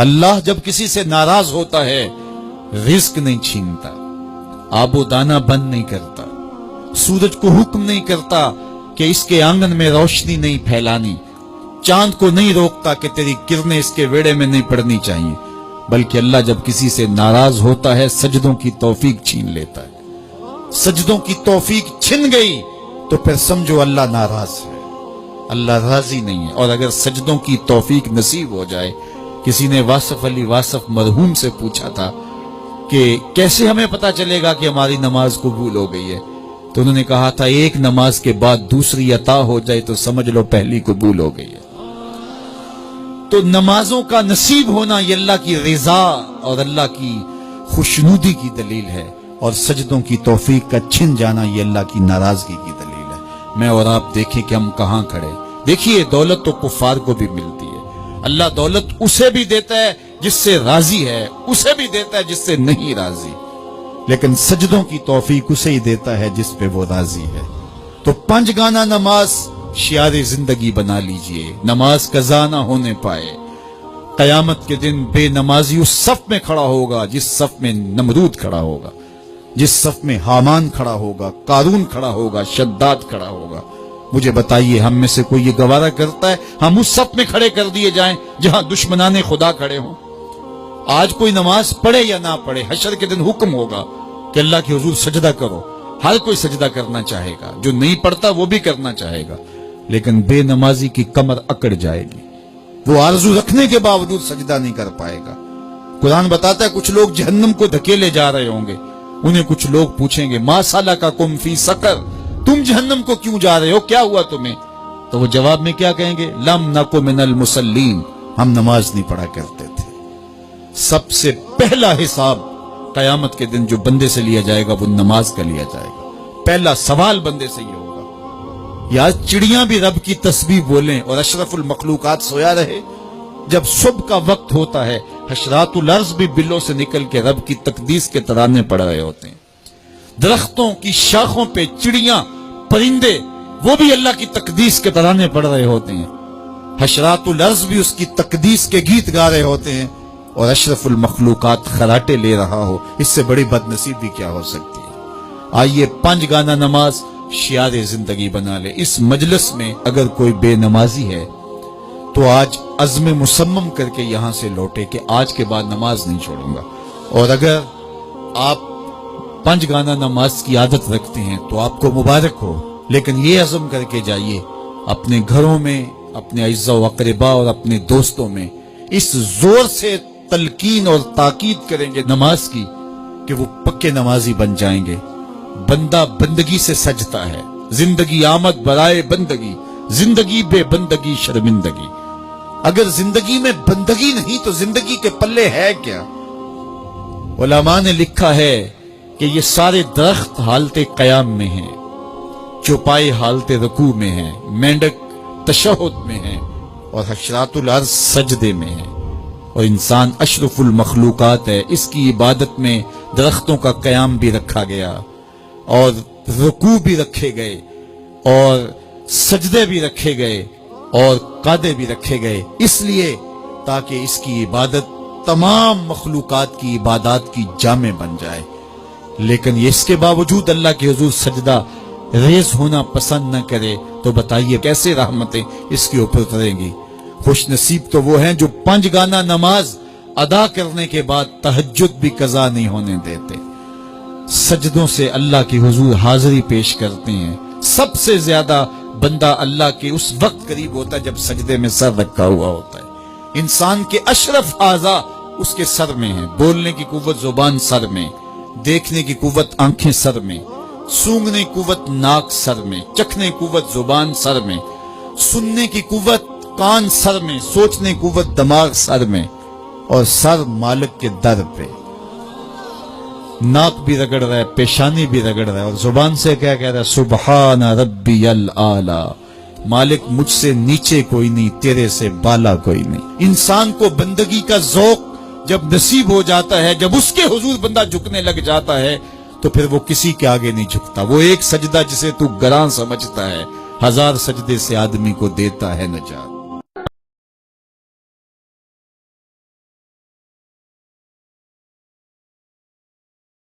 اللہ جب کسی سے ناراض ہوتا ہے رزق نہیں چھینتا، آب و دانہ بند نہیں کرتا، سورج کو حکم نہیں کرتا کہ اس کے آنگن میں روشنی نہیں پھیلانی، چاند کو نہیں روکتا کہ تیری کرنیں اس کے ویڑے میں نہیں پڑنی چاہیے، بلکہ اللہ جب کسی سے ناراض ہوتا ہے سجدوں کی توفیق چھین لیتا ہے۔ سجدوں کی توفیق چھن گئی تو پھر سمجھو اللہ ناراض ہے، اللہ راضی نہیں ہے۔ اور اگر سجدوں کی توفیق نصیب ہو جائے، کسی نے واصف علی واصف مرحوم سے پوچھا تھا کہ کیسے ہمیں پتا چلے گا کہ ہماری نماز قبول ہو گئی ہے، تو انہوں نے کہا تھا ایک نماز کے بعد دوسری عطا ہو جائے تو سمجھ لو پہلی قبول ہو گئی ہے۔ تو نمازوں کا نصیب ہونا یہ اللہ کی رضا اور اللہ کی خوشنودی کی دلیل ہے، اور سجدوں کی توفیق کا چھن جانا یہ اللہ کی ناراضگی کی دلیل ہے۔ میں اور آپ دیکھیں کہ ہم کہاں کھڑے۔ دیکھیے دولت تو کفار کو بھی ملتی ہے، اللہ دولت اسے بھی دیتا ہے جس سے راضی ہے، اسے بھی دیتا ہے جس سے نہیں راضی، لیکن سجدوں کی توفیق اسے ہی دیتا ہے جس پہ وہ راضی ہے۔ تو 5 گانا نماز شعار زندگی بنا لیجئے، نماز قضا نہ ہونے پائے۔ قیامت کے دن بے نمازی اس صف میں کھڑا ہوگا جس صف میں نمرود کھڑا ہوگا، جس صف میں حامان کھڑا ہوگا، قارون کھڑا ہوگا، شداد کھڑا ہوگا۔ مجھے بتائیے ہم میں سے کوئی یہ گوارہ کرتا ہے ہم اس صف میں کھڑے کر دیے جائیں جہاں دشمنان خدا کھڑے ہوں؟ آج کوئی نماز پڑھے یا نہ پڑھے، حشر کے دن حکم ہوگا کہ اللہ کے حضور سجدہ کرو۔ ہر کوئی سجدہ کرنا چاہے گا، جو نہیں پڑھتا وہ بھی کرنا چاہے گا، لیکن بے نمازی کی کمر اکڑ جائے گی، وہ آرزو رکھنے کے باوجود سجدہ نہیں کر پائے گا۔ قرآن بتاتا ہے کچھ لوگ جہنم کو دھکیلے جا رہے ہوں گے، انہیں کچھ لوگ پوچھیں گے ما سلککم فی سقر، تم جہنم کو کیوں جا رہے ہو، کیا ہوا تمہیں؟ تو وہ جواب میں کیا کہیں گے؟ لم نک من المصلین، ہم نماز نہیں پڑھا کرتے تھے۔ سب سے پہلا حساب قیامت کے دن جو بندے سے لیا جائے گا وہ نماز کا لیا جائے گا۔ پہلا سوال بندے سے یہ ہوگا۔ یا چڑیاں بھی رب کی تسبیح بولیں اور اشرف المخلوقات سویا رہے، جب صبح کا وقت ہوتا ہے حشرات الارض بھی بلوں سے نکل کے رب کی تقدیس کے ترانے پڑھ رہے ہوتے ہیں، درختوں کی شاخوں پہ چڑیاں پرندے وہ بھی اللہ کی تقدیس کے ترانے پڑھ رہے ہوتے ہیں، حشرات الارض بھی اس کی تقدیس کے گیت گا رہے ہوتے ہیں، اور اشرف المخلوقات خراٹے لے رہا ہو۔ اس سے بڑی بد نصیبی کیا ہو سکتی ہے؟ آئیے 5 گانا نماز شعار زندگی بنا لے۔ اس مجلس میں اگر کوئی بے نمازی ہے تو آج عزم مصمم کر کے یہاں سے لوٹے کہ آج کے بعد نماز نہیں چھوڑوں گا، اور اگر آپ 5 گانا نماز کی عادت رکھتے ہیں تو آپ کو مبارک ہو، لیکن یہ عزم کر کے جائیے اپنے گھروں میں، اپنے اعزاء و اقرباء اور اپنے دوستوں میں اس زور سے تلقین اور تاکید کریں گے نماز کی کہ وہ پکے نمازی بن جائیں گے۔ بندہ بندگی سے سجتا ہے، زندگی آمد برائے بندگی، زندگی بے بندگی شرمندگی۔ اگر زندگی میں بندگی نہیں تو زندگی کے پلے ہے کیا؟ علماء نے لکھا ہے کہ یہ سارے درخت حالت قیام میں ہیں، چوپائے حالت رکوع میں ہیں، مینڈک تشہد میں ہیں، اور حشرات الارض سجدے میں ہیں، اور انسان اشرف المخلوقات ہے۔ اس کی عبادت میں درختوں کا قیام بھی رکھا گیا، اور رکوع بھی رکھے گئے، اور سجدے بھی رکھے گئے، اور قعدے بھی رکھے گئے، اس لیے تاکہ اس کی عبادت تمام مخلوقات کی عبادات کی جامع بن جائے۔ لیکن اس کے باوجود اللہ کے حضور سجدہ ریز ہونا پسند نہ کرے تو بتائیے کیسے رحمتیں اس کے اوپر اتریں گی؟ خوش نصیب تو وہ ہیں جو 5 گانا نماز ادا کرنے کے بعد تہجد بھی قضا نہیں ہونے دیتے، سجدوں سے اللہ کے حضور حاضری پیش کرتے ہیں۔ سب سے زیادہ بندہ اللہ کے اس وقت قریب ہوتا ہے جب سجدے میں سر رکھا ہوا ہوتا ہے۔ انسان کے اشرف اعضاء اس کے سر میں ہیں، بولنے کی قوت زبان سر میں، دیکھنے کی قوت آنکھیں سر میں، سونگنے کی قوت ناک سر میں، چکھنے کی قوت زبان سر میں، سننے کی قوت کان سر میں، سوچنے کی قوت دماغ سر میں، اور سر مالک کے در پہ۔ ناک بھی رگڑ رہا ہے، پیشانی بھی رگڑ رہا ہے، اور زبان سے کیا کہہ رہا ہے؟ سبحان ربی الاعلی، مالک مجھ سے نیچے کوئی نہیں، تیرے سے بالا کوئی نہیں۔ انسان کو بندگی کا ذوق جب نصیب ہو جاتا ہے، جب اس کے حضور بندہ جھکنے لگ جاتا ہے تو پھر وہ کسی کے آگے نہیں جھکتا۔ وہ ایک سجدہ جسے تو گراں سمجھتا ہے 1000 سجدے سے آدمی کو دیتا ہے نجات۔